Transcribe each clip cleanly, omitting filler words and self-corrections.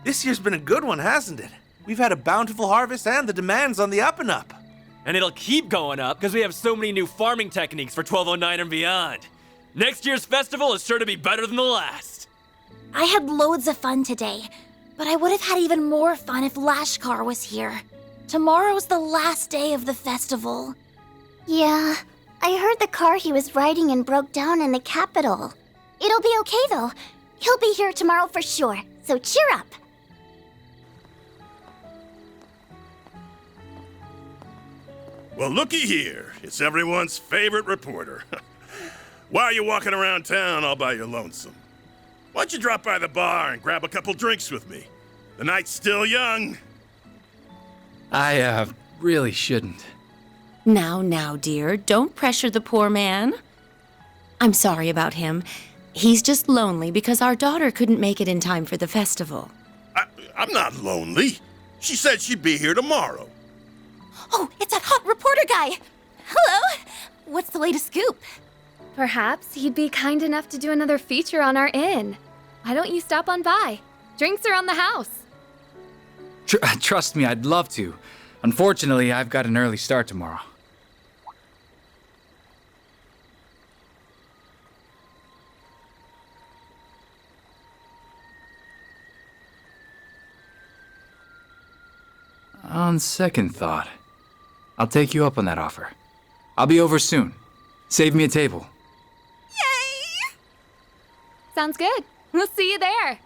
This year's been a good one, hasn't it? We've had a bountiful harvest and the demand's on the up and up. And it'll keep going up because we have so many new farming techniques for 1209 and beyond. Next year's festival is sure to be better than the last. I had loads of fun today, but I would have had even more fun if Lashkar was here. Tomorrow's the last day of the festival. Yeah, I heard the car he was riding in broke down in the capital. It'll be okay though. He'll be here tomorrow for sure, so cheer up. Well, looky here. It's everyone's favorite reporter. Why are you walking around town all by your lonesome? Why don't you drop by the bar and grab a couple drinks with me? The night's still young. I, really shouldn't. Now, dear, don't pressure the poor man. I'm sorry about him. He's just lonely because our daughter couldn't make it in time for the festival. I'm not lonely. She said she'd be here tomorrow. Oh, it's that hot reporter guy! Hello! What's the latest scoop? Perhaps he'd be kind enough to do another feature on our inn. Why don't you stop on by? Drinks are on the house. Trust me, I'd love to. Unfortunately, I've got an early start tomorrow. On second thought, I'll take you up on that offer. I'll be over soon. Save me a table. Yay! Sounds good. We'll see you there.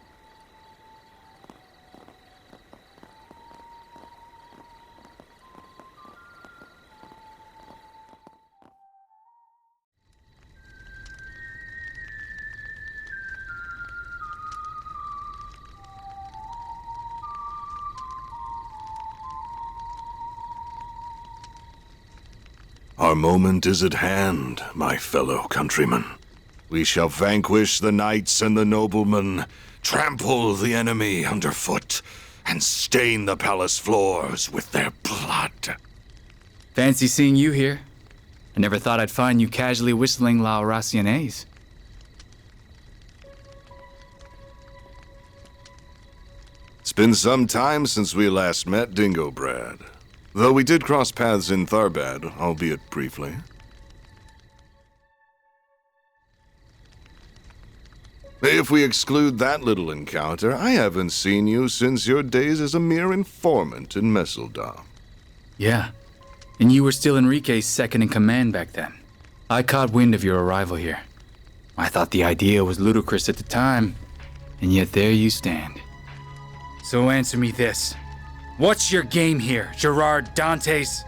Our moment is at hand, my fellow countrymen. We shall vanquish the knights and the noblemen, trample the enemy underfoot, and stain the palace floors with their blood. Fancy seeing you here. I never thought I'd find you casually whistling La Raciones. It's been some time since we last met, Dingo Brad. Though we did cross paths in Tharbad, albeit briefly. If we exclude that little encounter, I haven't seen you since your days as a mere informant in Messeldom. Yeah, and you were still Enrique's second in command back then. I caught wind of your arrival here. I thought the idea was ludicrous at the time, and yet there you stand. So answer me this. What's your game here, Gerard Dantes?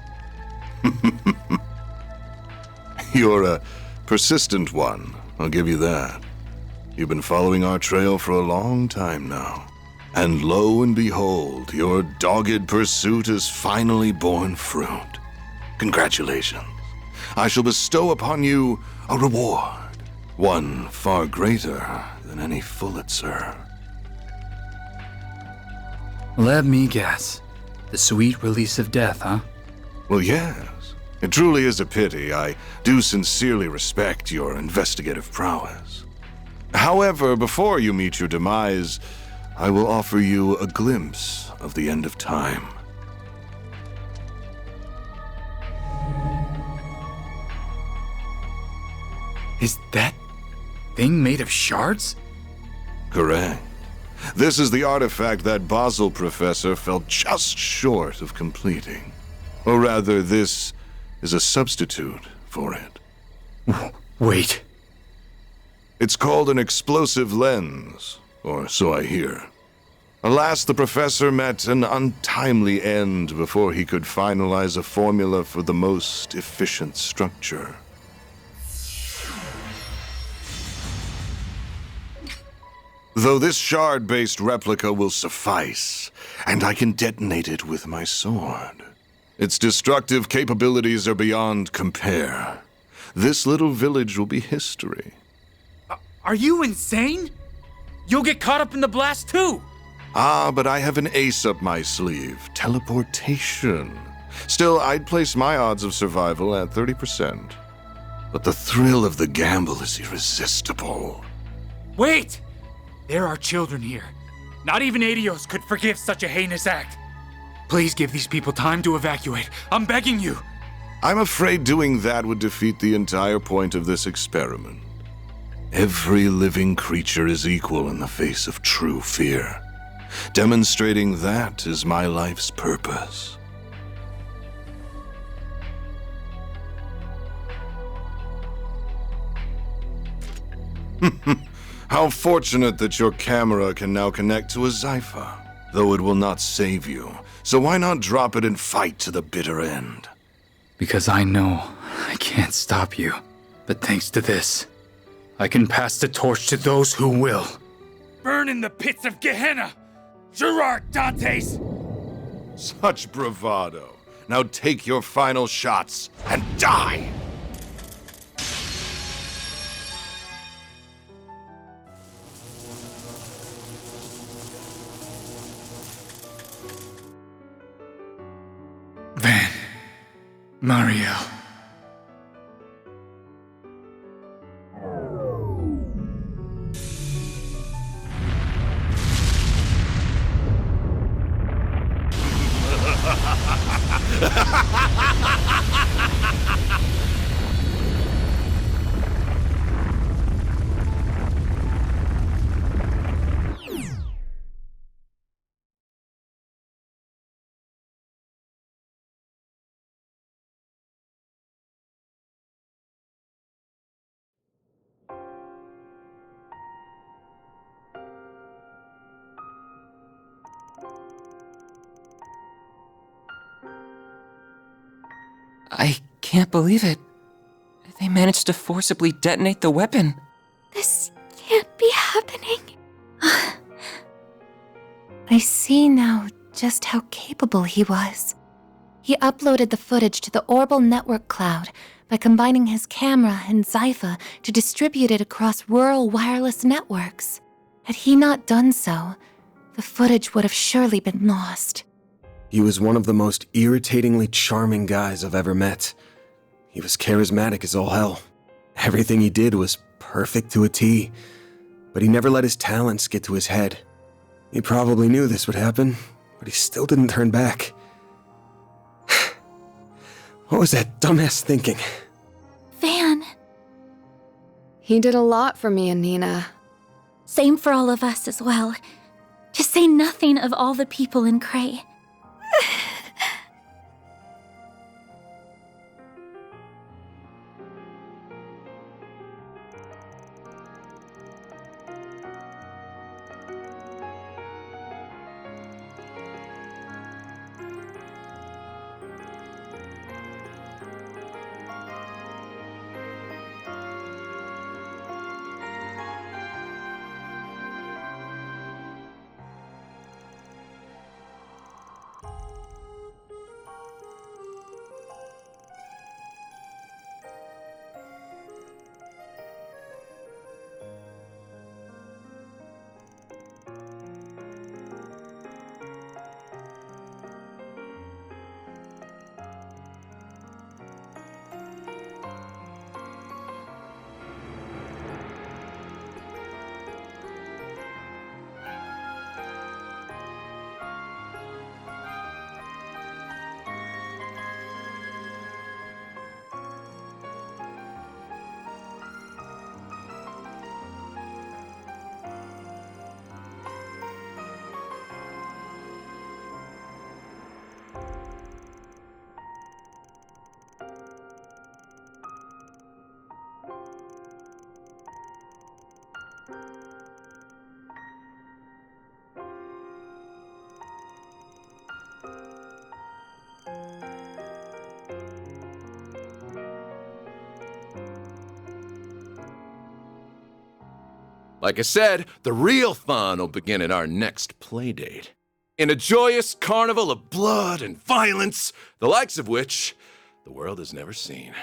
You're a persistent one, I'll give you that. You've been following our trail for a long time now. And lo and behold, your dogged pursuit has finally borne fruit. Congratulations. I shall bestow upon you a reward, one far greater than any Pulitzer. Let me guess. The sweet release of death, huh? Well, yes. It truly is a pity. I do sincerely respect your investigative prowess. However, before you meet your demise, I will offer you a glimpse of the end of time. Is that thing made of shards? Correct. This is the artifact that Basel professor fell just short of completing. Or rather, this is a substitute for it. Wait. It's called an explosive lens, or so I hear. Alas, the professor met an untimely end before he could finalize a formula for the most efficient structure. Though this shard-based replica will suffice, and I can detonate it with my sword. Its destructive capabilities are beyond compare. This little village will be history. Are you insane? You'll get caught up in the blast too! Ah, but I have an ace up my sleeve. Teleportation. Still, I'd place my odds of survival at 30%. But the thrill of the gamble is irresistible. Wait! There are children here. Not even Adios could forgive such a heinous act. Please give these people time to evacuate. I'm begging you. I'm afraid doing that would defeat the entire point of this experiment. Every living creature is equal in the face of true fear. Demonstrating that is my life's purpose. How fortunate that your camera can now connect to a Zypher. Though it will not save you, so why not drop it and fight to the bitter end? Because I know I can't stop you. But thanks to this, I can pass the torch to those who will. Burn in the pits of Gehenna! Gerard Dantes! Such bravado. Now take your final shots and die! Van. Mariel. I can't believe it. They managed to forcibly detonate the weapon. This can't be happening. I see now just how capable he was. He uploaded the footage to the Orbal network cloud by combining his camera and Zypher to distribute it across rural wireless networks. Had he not done so, the footage would have surely been lost. He was one of the most irritatingly charming guys I've ever met. He was charismatic as all hell. Everything he did was perfect to a T, but he never let his talents get to his head. He probably knew this would happen, but he still didn't turn back. What was that dumbass thinking? Van. He did a lot for me and Nina. Same for all of us as well. To say nothing of all the people in Cray. Like I said, the real fun will begin at our next playdate. In a joyous carnival of blood and violence, the likes of which the world has never seen.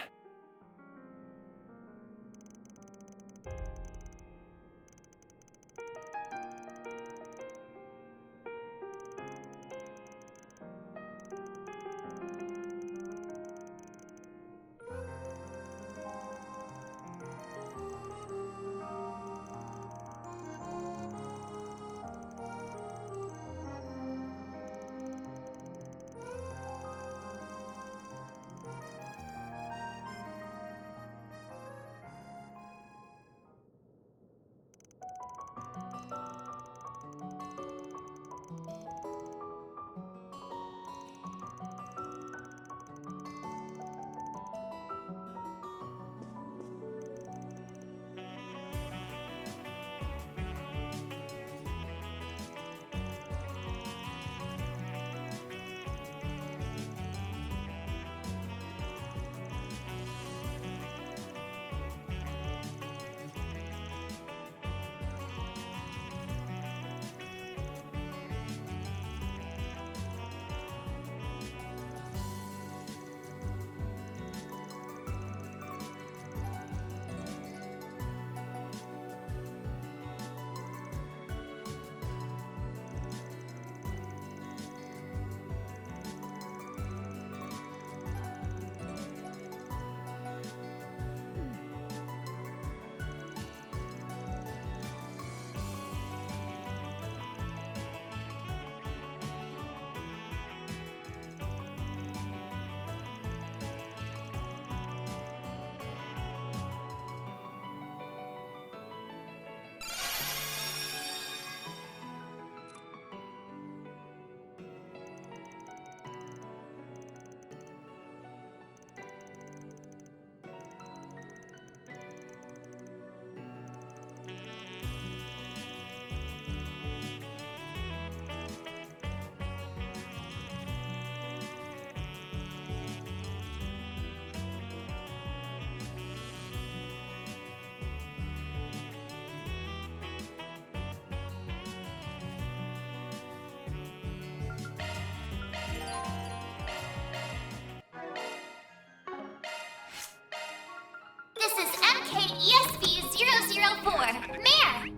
ESP-004, Mare!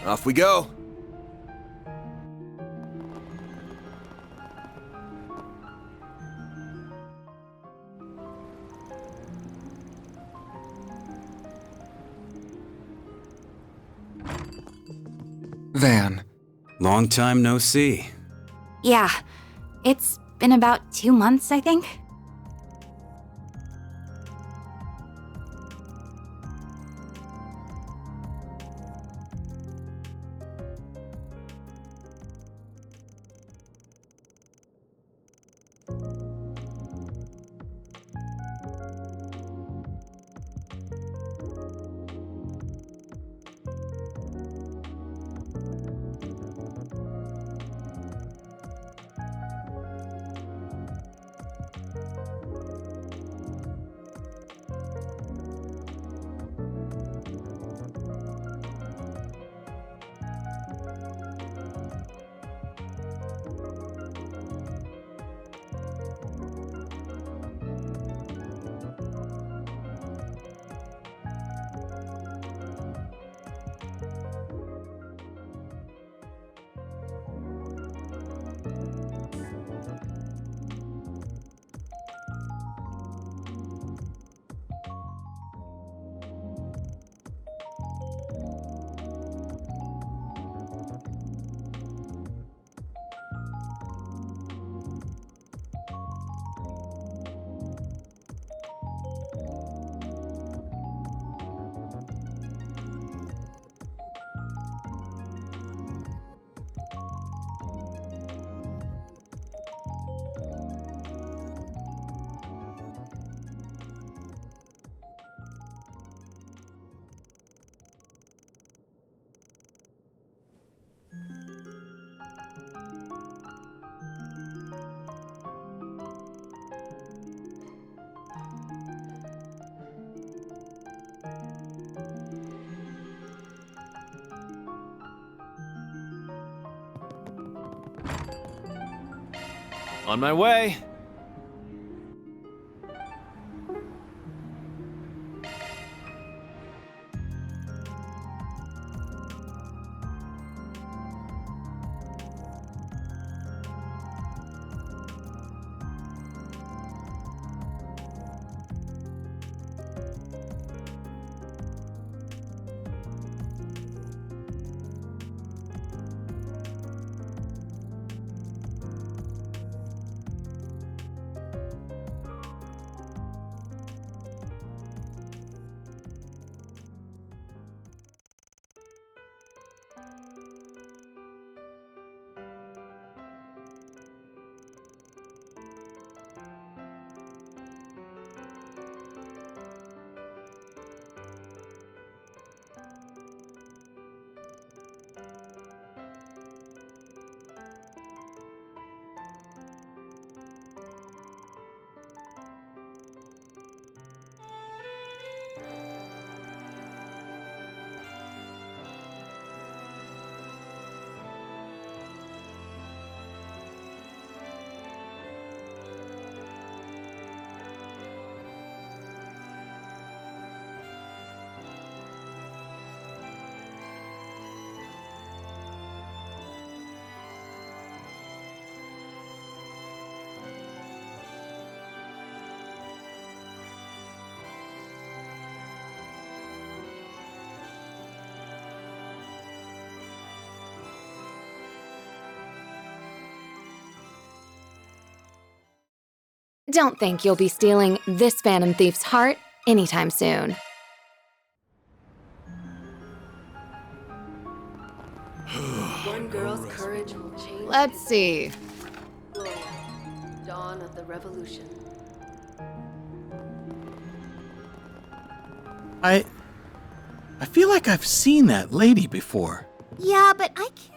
Off we go. Van. Long time no see. Yeah, it's been about 2 months, I think. On my way. Don't think you'll be stealing this Phantom Thief's heart anytime soon. One girl's courage will change. Let's see. Gloria, dawn of the revolution. I feel like I've seen that lady before. Yeah, but I can't.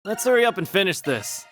Let's hurry up and finish this.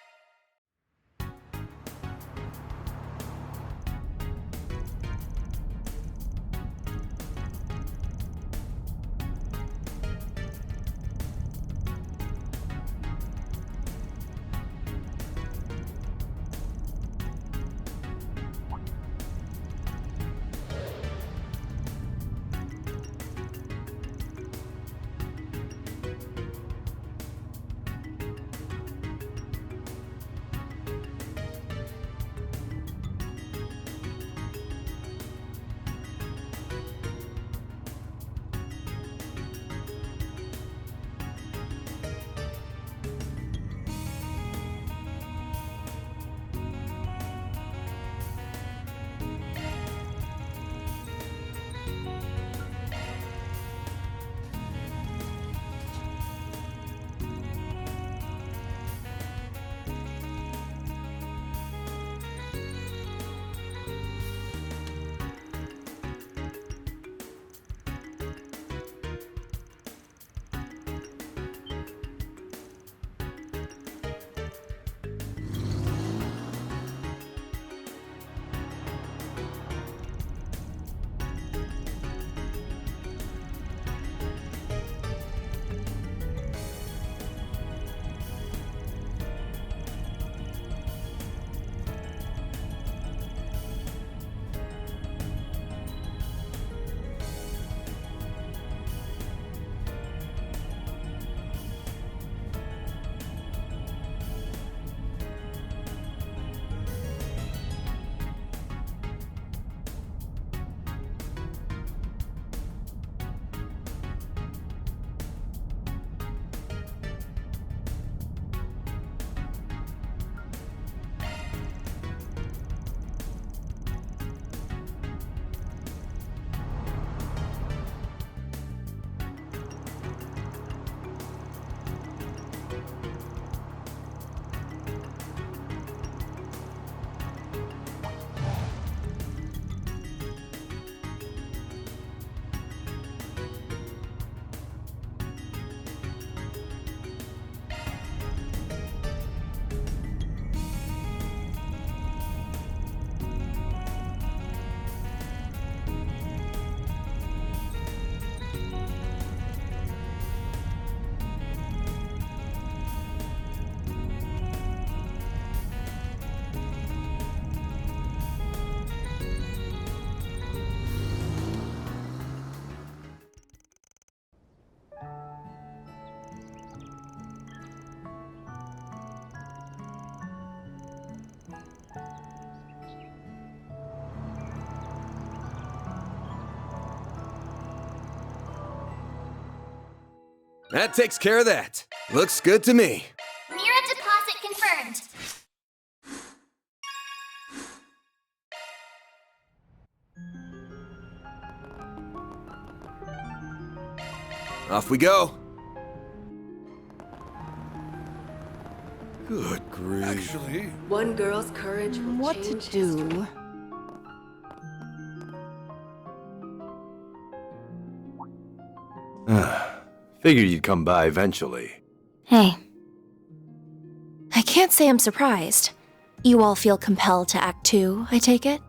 That takes care of that. Looks good to me. Mira deposit confirmed. Off we go. Good grief. Actually, One girl's courage will What to change history. do? Figured you'd come by eventually. Hey. I can't say I'm surprised. You all feel compelled to act too, I take it?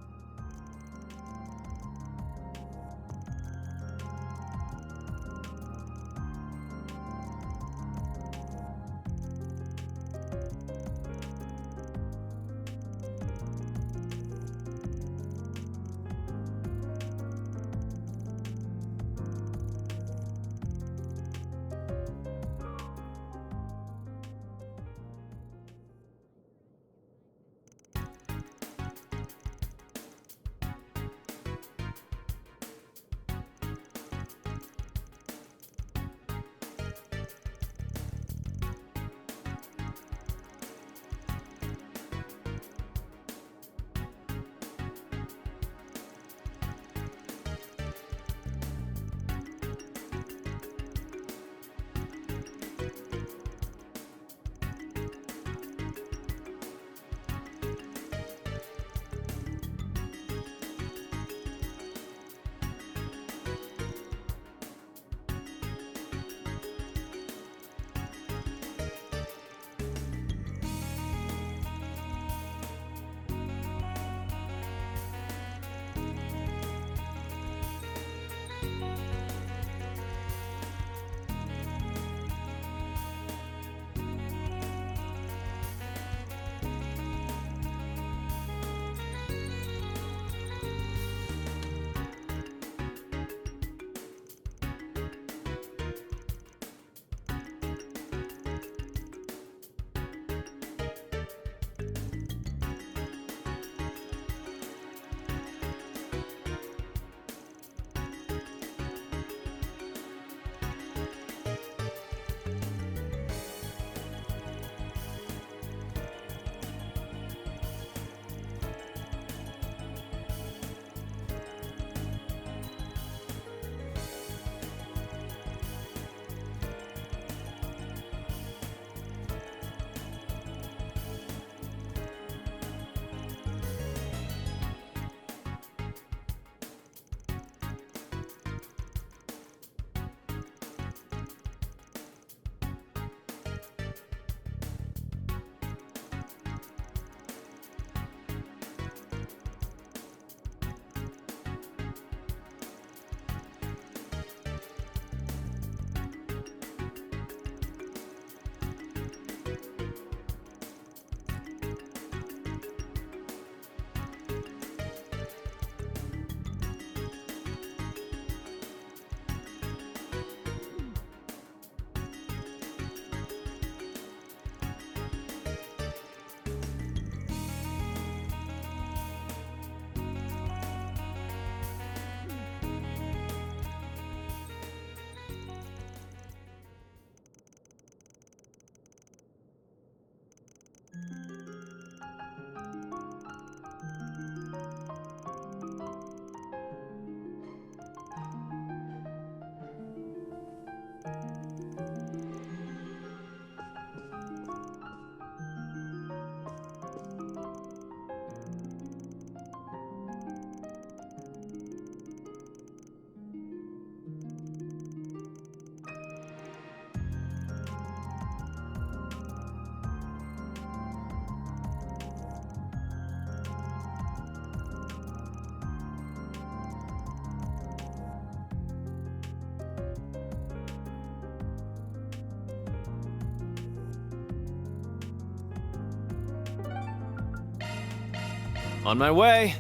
On my way.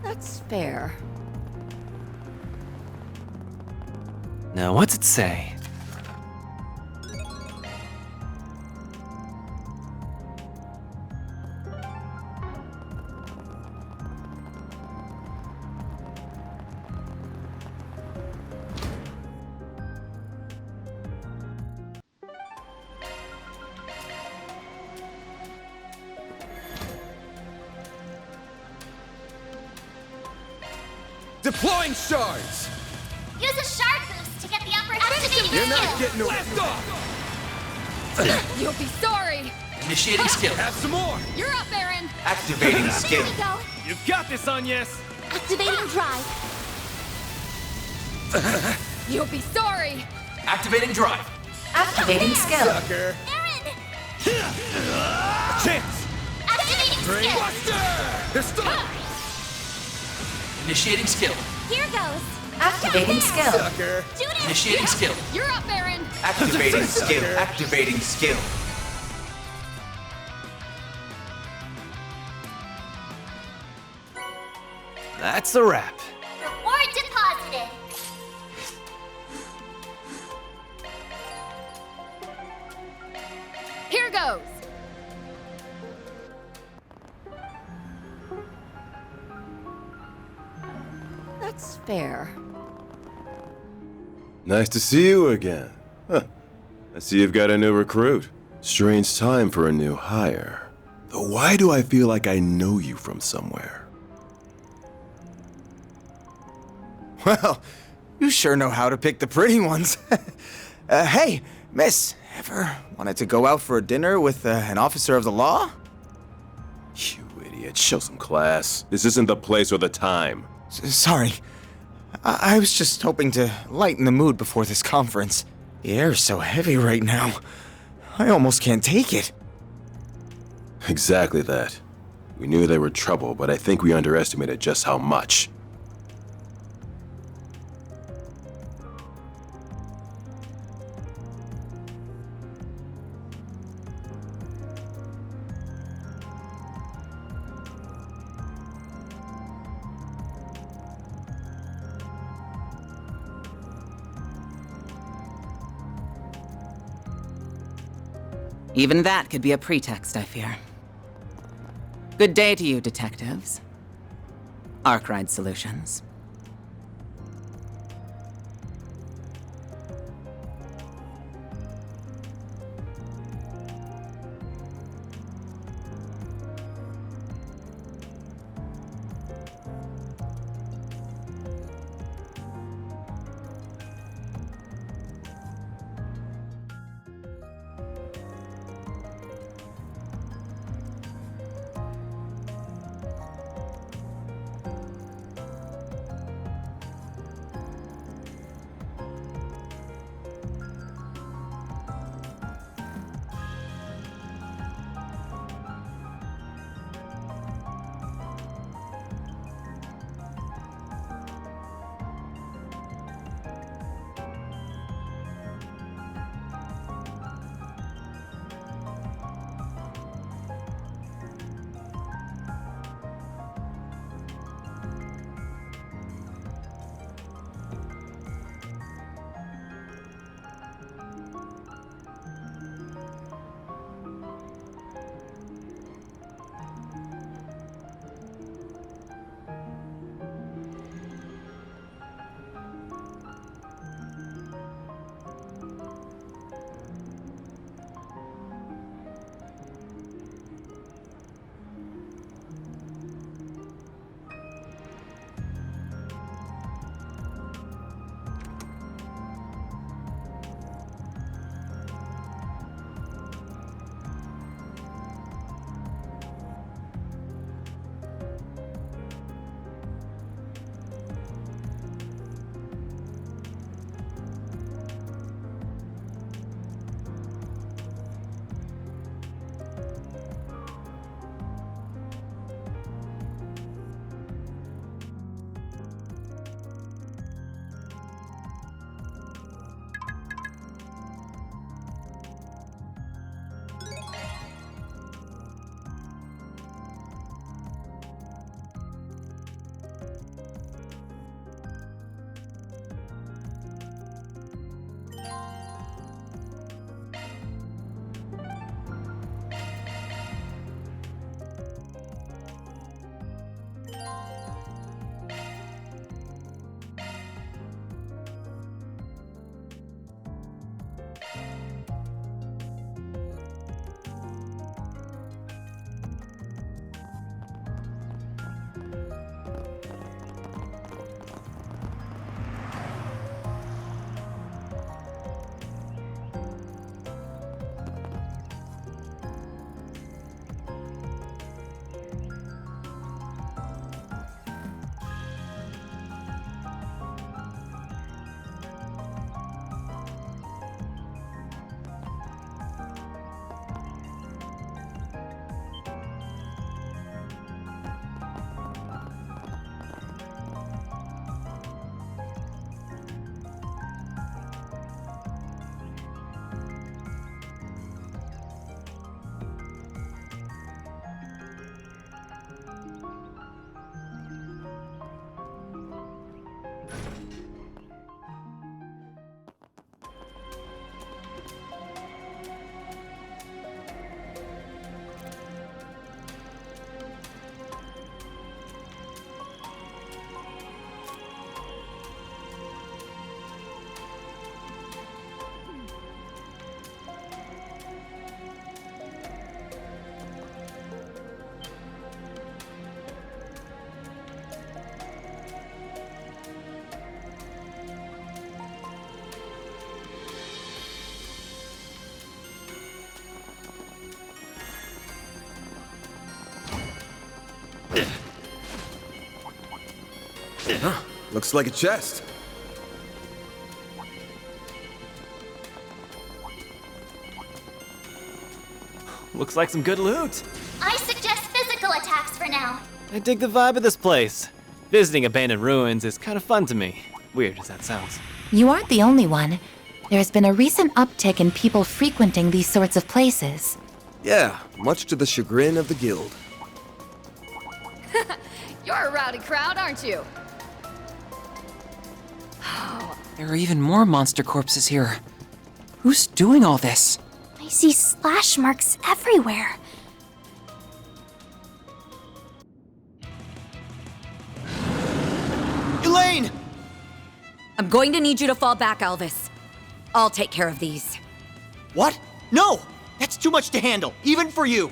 That's fair. Now, what's it say? Deploying shards! Use a shard boost to get the upper activating You're not skill. getting away. Blast off! You'll be sorry. Initiating skill. Have some more! You're up, Aaron. Activating skill. Here we go. You've got this, Agnes! Activating drive. You'll be sorry. Activating drive. Activating skill. Sucker! Aaron! Chance! Activating skill. Buster! They're stuck! Initiating skill. Here goes. Activating skill. Sucker! Judith! Initiating skill. You're up, Aaron. Activating skill. Activating skill. That's a wrap. Reward deposited. Here goes. That's fair. Nice to see you again. Huh. I see you've got a new recruit. Strange time for a new hire. Though why do I feel like I know you from somewhere? Well, you sure know how to pick the pretty ones. Hey, miss, ever wanted to go out for a dinner with an officer of the law? You idiot, show some class. This isn't the place or the time. Sorry. I was just hoping to lighten the mood before this conference. The air's so heavy right now. I almost can't take it. Exactly that. We knew they were trouble, but I think we underestimated just how much. Even that could be a pretext, I fear. Good day to you, detectives. Arkwright Solutions. Looks like a chest. Looks like some good loot. I suggest physical attacks for now. I dig the vibe of this place. Visiting abandoned ruins is kind of fun to me. Weird as that sounds. You aren't the only one. There has been a recent uptick in people frequenting these sorts of places. Yeah, much to the chagrin of the guild. You're a rowdy crowd, aren't you? There are even more monster corpses here. Who's doing all this? I see slash marks everywhere. Elaine! I'm going to need you to fall back, Elvis. I'll take care of these. What? No! That's too much to handle, even for you.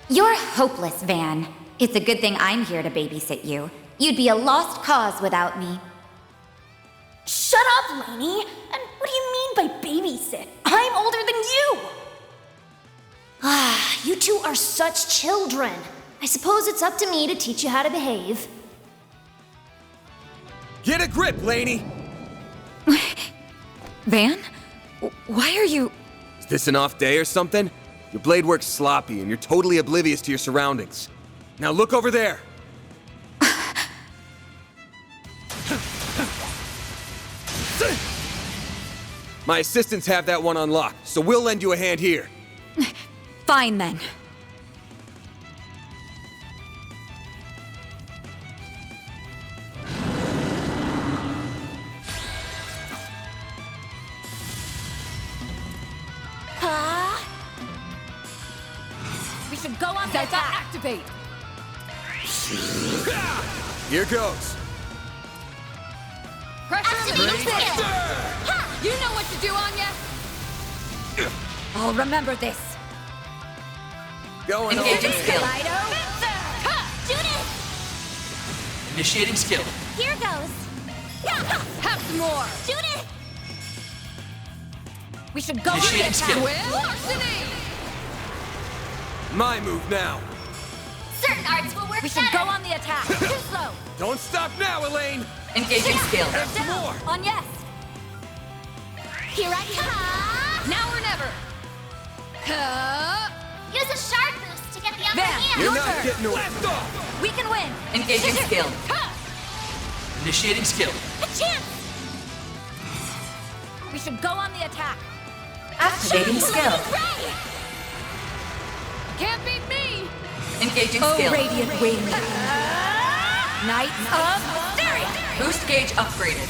You're hopeless, Van. It's a good thing I'm here to babysit you. You'd be a lost cause without me. Shut up, Lainey! And what do you mean by babysit? I'm older than you! Ah, you two are such children. I suppose it's up to me to teach you how to behave. Get a grip, Lainey! Van? Why are you... Is this an off day or something? Your blade work's sloppy and you're totally oblivious to your surroundings. Now look over there! My assistants have that one on lock, so we'll lend you a hand here. Fine, then. We should go on the attack. Activate. Here goes. Pressure. You know what to do, Anya. I'll remember this. Going Engaging over. skill. Judith! Initiating skill. Here goes. Have some more. Judith! We should go on the Initiating attack. skill. With larceny. My move now. Certain arts will work We should better. go on the attack. Too slow. Don't stop now, Elaine! Engaging skill. And some more! On yes. Here I come. Now or never. Use a sharp boost to get the upper Van, hand. You're Your not turn. getting away. Blast off. We can win. Engaging skill. Initiating skill. A chance. We should go on the attack. Activating skill. Ray! Can't beat me. Engaging Oh, skill. radiant wing. Knights of Stereo. Boost gauge upgraded.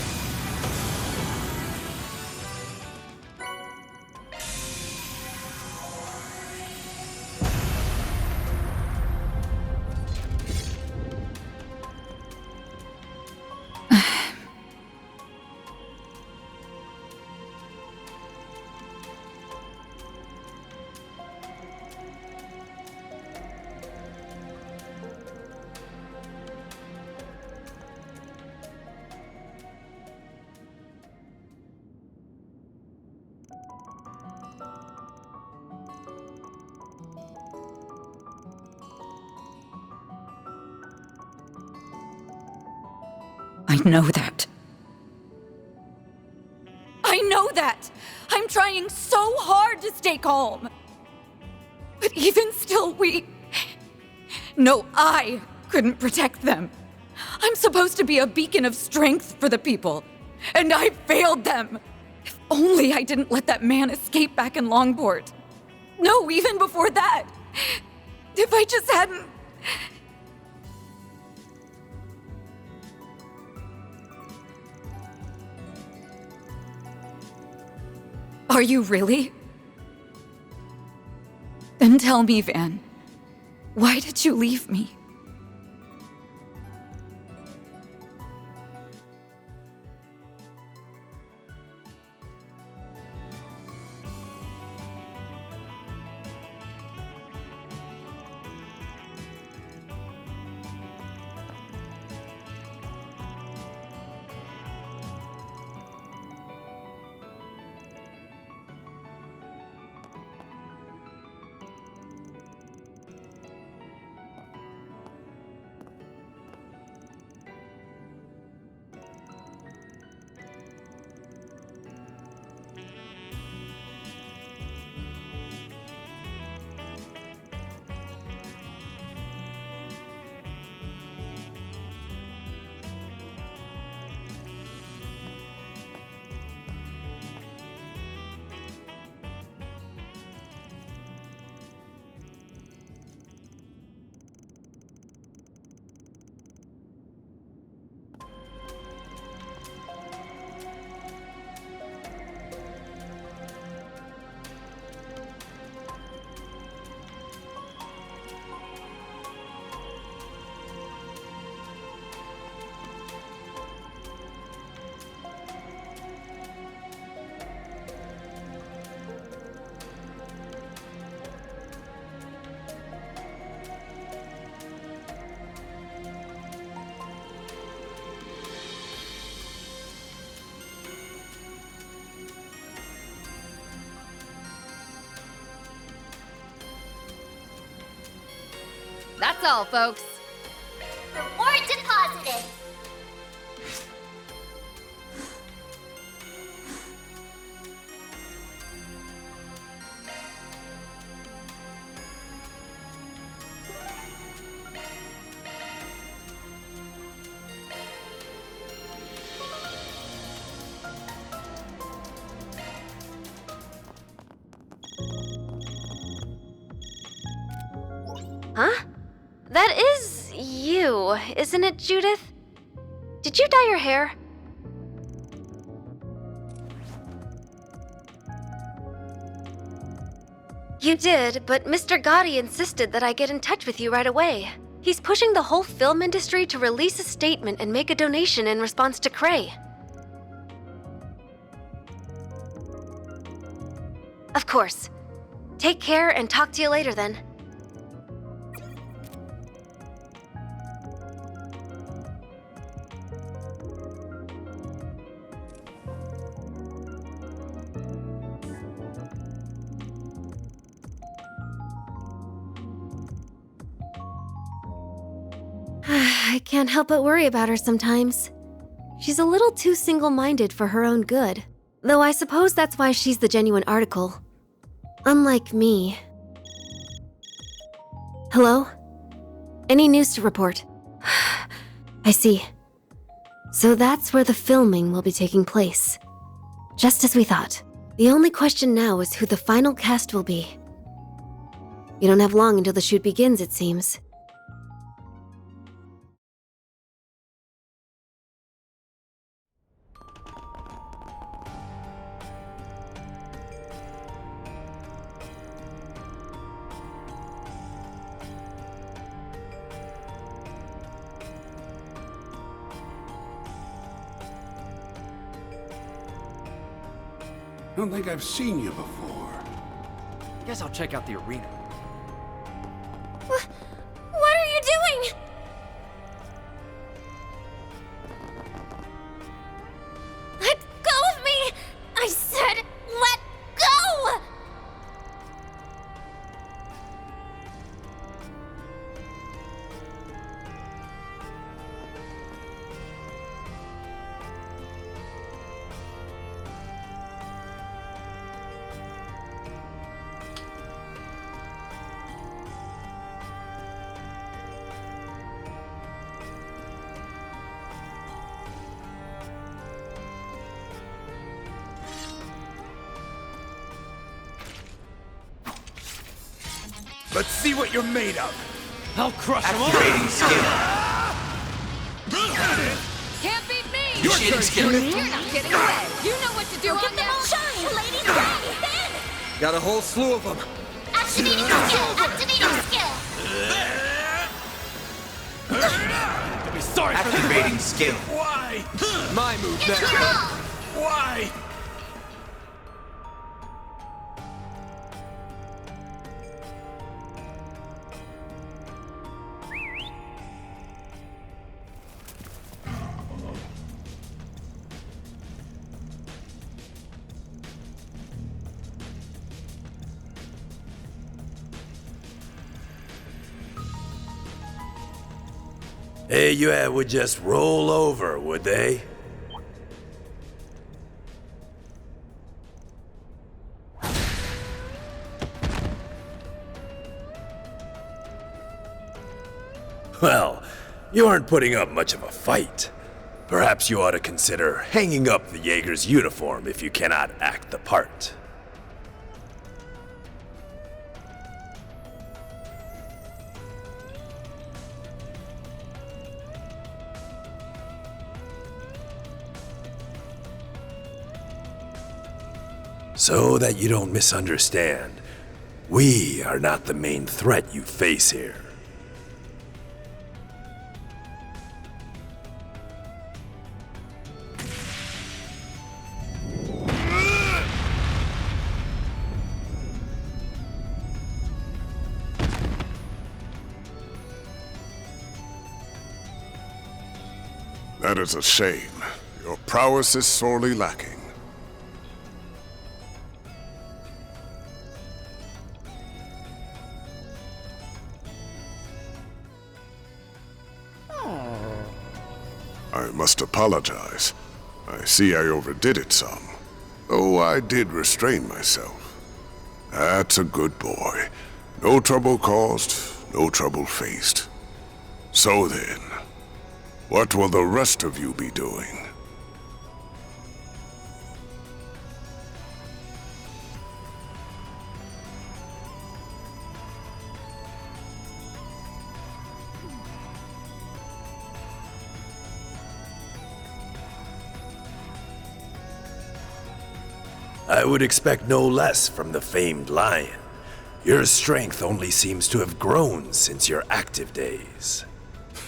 I know that. I know that! I'm trying so hard to stay calm. But even still, No, I couldn't protect them. I'm supposed to be a beacon of strength for the people, and I failed them. If only I didn't let that man escape back in Longport. No, even before that. If I just hadn't... Are you really? Then tell me, Van. Why did you leave me? That's all, folks. Reward deposited. Huh? That is you, isn't it, Judith? Did you dye your hair? You did, but Mr. Gotti insisted that I get in touch with you right away. He's pushing the whole film industry to release a statement and make a donation in response to Cray. Of course. Take care and talk to you later then. I can't help but worry about her sometimes. She's a little too single-minded for her own good. Though I suppose that's why she's the genuine article. Unlike me. Hello? Any news to report? I see. So that's where the filming will be taking place. Just as we thought. The only question now is who the final cast will be. You don't have long until the shoot begins, it seems. I don't think I've seen you before. Guess I'll check out the arena. What are you doing? Let go of me! I said, let go! Let's see what you're made of. I'll crush them all. Activating skill. Can't beat me! Initiating skill. You're not getting away! You know what to do on now! Shine! Ladies, ready! Ben! Got a whole slew of them. Activating skill! Activating skill! You'll be sorry for Activating skill. Why? My move now. Why? Hey, you would just roll over, would they? Well, you aren't putting up much of a fight. Perhaps you ought to consider hanging up the Jaeger's uniform if you cannot act the part. So that you don't misunderstand, we are not the main threat you face here. That is a shame. Your prowess is sorely lacking. I must apologize. I see I overdid it some. Though I did restrain myself. That's a good boy. No trouble caused, no trouble faced. So then, what will the rest of you be doing? I would expect no less from the famed lion. Your strength only seems to have grown since your active days.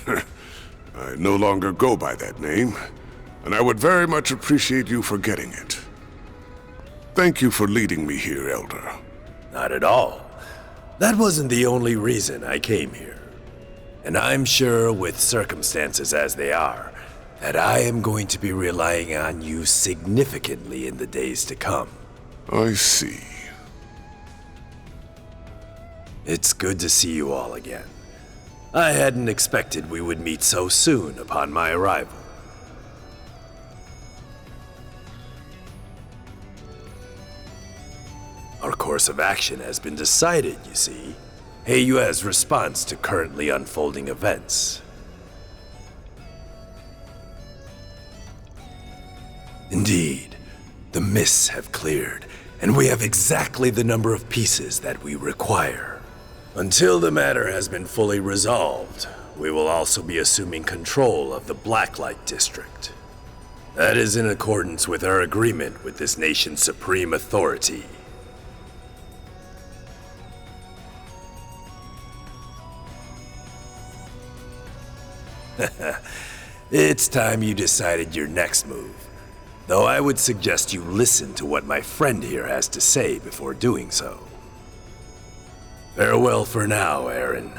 I no longer go by that name, and I would very much appreciate you forgetting it. Thank you for leading me here, Elder. Not at all. That wasn't the only reason I came here. And I'm sure, with circumstances as they are, that I am going to be relying on you significantly in the days to come. I see. It's good to see you all again. I hadn't expected we would meet so soon upon my arrival. Our course of action has been decided, you see. AU's response to currently unfolding events. Indeed, the mists have cleared, and we have exactly the number of pieces that we require. Until the matter has been fully resolved, we will also be assuming control of the Blacklight District. That is in accordance with our agreement with this nation's supreme authority. It's time you decided your next move. Though I would suggest you listen to what my friend here has to say before doing so. Farewell for now, Aaron.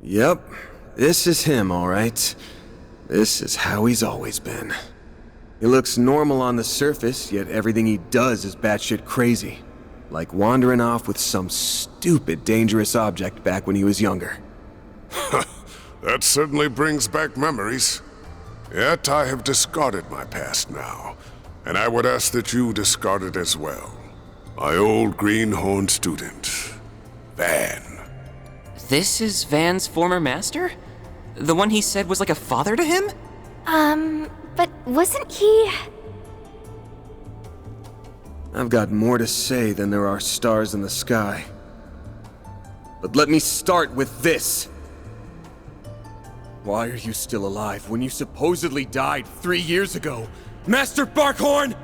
Yep, this is him, all right. This is how he's always been. He looks normal on the surface, yet everything he does is batshit crazy. Like wandering off with some stupid, dangerous object back when he was younger. That certainly brings back memories. Yet I have discarded my past now, and I would ask that you discard it as well. My old greenhorn student, Van. This is Van's former master? The one he said was like a father to him? But wasn't he... I've got more to say than there are stars in the sky. But let me start with this. Why are you still alive when you supposedly died 3 years ago? Master Barkhorn!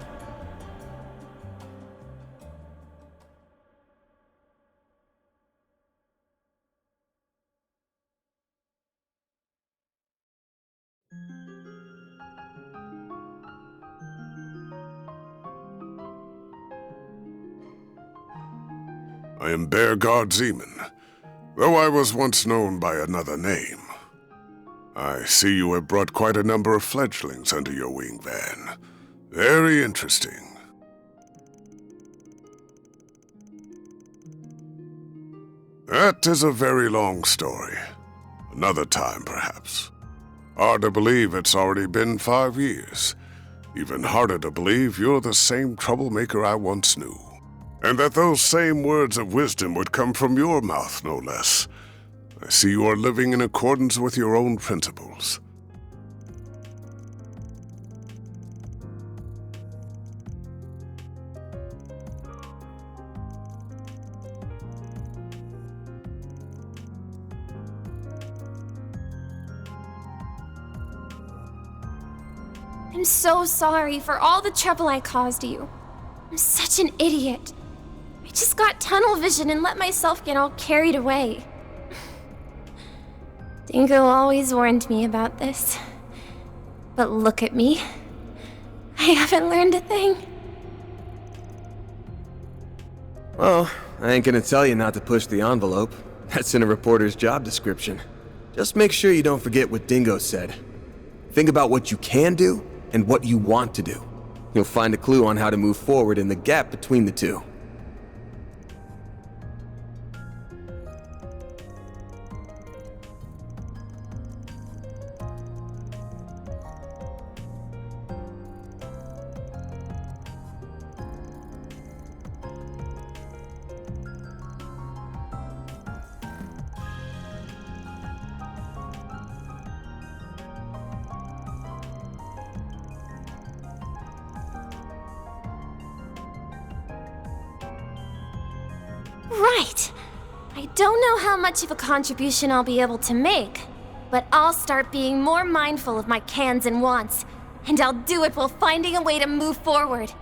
I am Bearguard Zeman, though I was once known by another name. I see you have brought quite a number of fledglings under your wing, Van. Very interesting. That is a very long story. Another time, perhaps. Hard to believe it's already been 5 years. Even harder to believe you're the same troublemaker I once knew. And that those same words of wisdom would come from your mouth, no less. I see you are living in accordance with your own principles. I'm so sorry for all the trouble I caused you. I'm such an idiot. I just got tunnel vision and let myself get all carried away. Dingo always warned me about this. But look at me. I haven't learned a thing. Well, I ain't gonna tell you not to push the envelope. That's in a reporter's job description. Just make sure you don't forget what Dingo said. Think about what you can do and what you want to do. You'll find a clue on how to move forward in the gap between the two. Right. I don't know how much of a contribution I'll be able to make, but I'll start being more mindful of my cans and wants, and I'll do it while finding a way to move forward.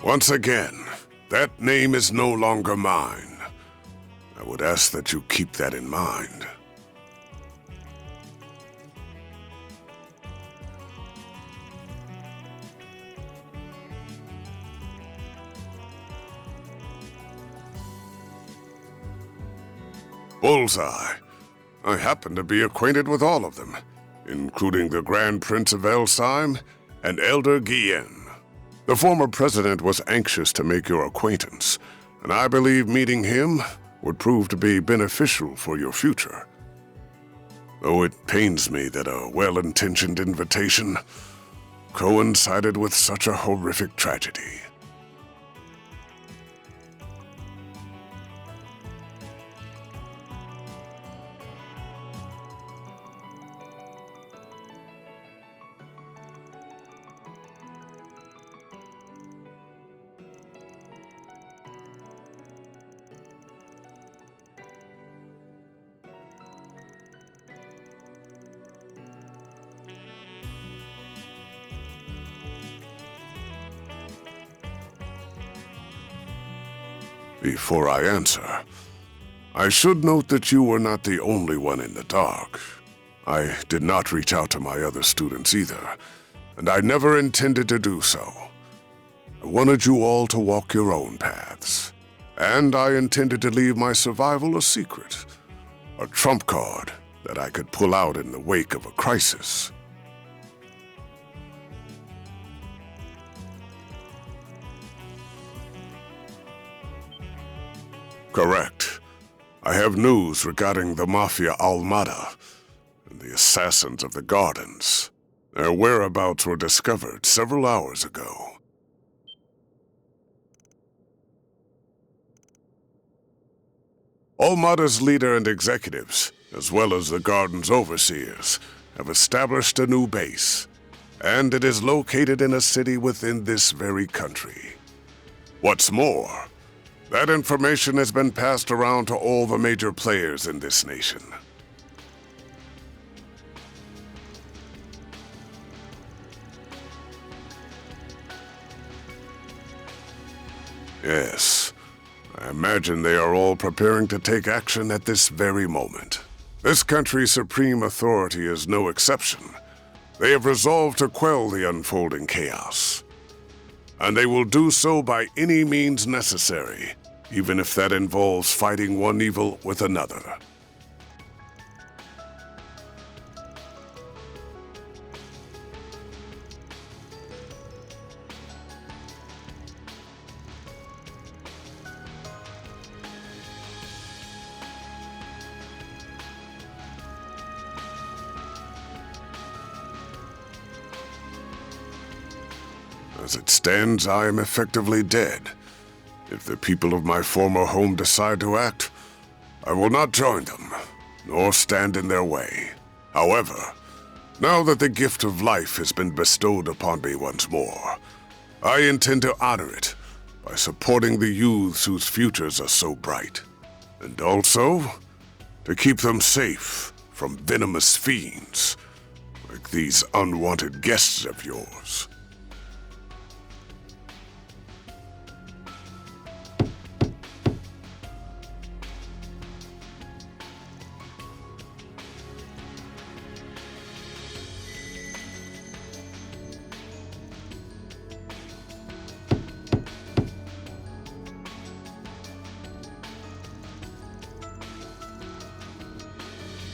Once again, that name is no longer mine. I would ask that you keep that in mind. Bullseye. I happen to be acquainted with all of them, including the Grand Prince of Elsyme and Elder Guillen. The former president was anxious to make your acquaintance, and I believe meeting him would prove to be beneficial for your future. Though it pains me that a well-intentioned invitation coincided with such a horrific tragedy. Before I answer, I should note that you were not the only one in the dark. I did not reach out to my other students either, and I never intended to do so. I wanted you all to walk your own paths, and I intended to leave my survival a secret, a trump card that I could pull out in the wake of a crisis. Correct. I have news regarding the Mafia Almada and the assassins of the Gardens. Their whereabouts were discovered several hours ago. Almada's leader and executives, as well as the Garden's overseers, have established a new base, and it is located in a city within this very country. What's more, that information has been passed around to all the major players in this nation. Yes, I imagine they are all preparing to take action at this very moment. This country's supreme authority is no exception. They have resolved to quell the unfolding chaos. And they will do so by any means necessary, even if that involves fighting one evil with another. As it stands, I am effectively dead. If the people of my former home decide to act, I will not join them, nor stand in their way. However, now that the gift of life has been bestowed upon me once more, I intend to honor it by supporting the youths whose futures are so bright, and also to keep them safe from venomous fiends like these unwanted guests of yours.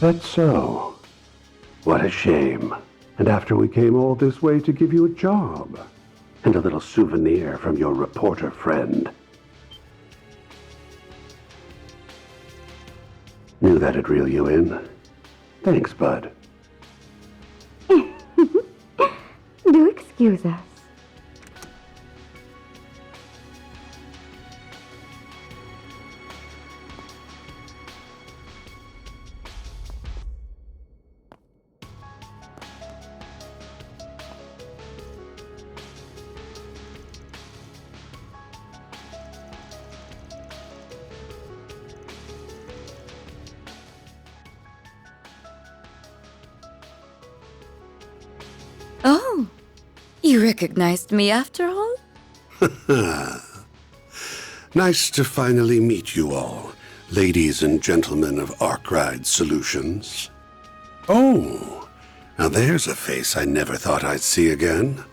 That's so. What a shame. And after we came all this way to give you a job. And a little souvenir from your reporter friend. Knew that'd reel you in. Thanks, bud. Do excuse us. Oh, you recognized me after all? Nice to finally meet you all, ladies and gentlemen of Arkride Solutions. Oh, now there's a face I never thought I'd see again.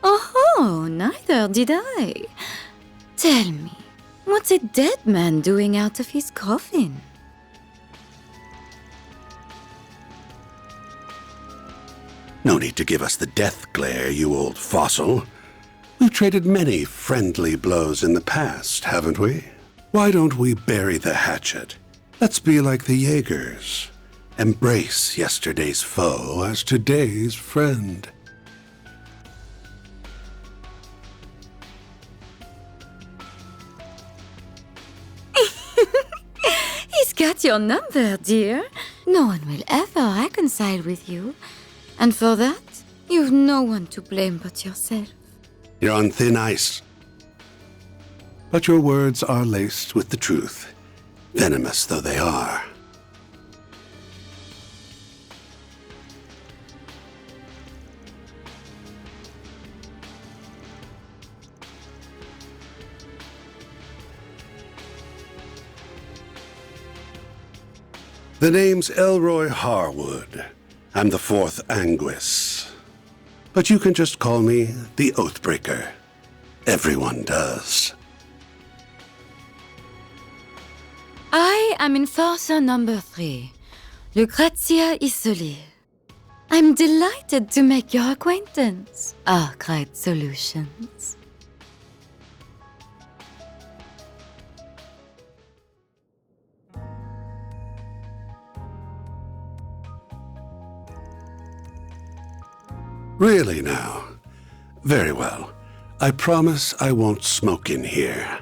Oh, neither did I. Tell me, what's a dead man doing out of his coffin? No need to give us the death glare, you old fossil. We've traded many friendly blows in the past, haven't we? Why don't we bury the hatchet? Let's be like the Jaegers. Embrace yesterday's foe as today's friend. He's got your number, dear. No one will ever reconcile with you. And for that, you've no one to blame but yourself. You're on thin ice. But your words are laced with the truth, venomous though they are. The name's Elroy Harwood. I'm the fourth Anguis. But you can just call me the Oathbreaker. Everyone does. I am Enforcer number 3, Lucrezia Isoli. I'm delighted to make your acquaintance, Arkwright Solutions. Really now? Very well. I promise I won't smoke in here.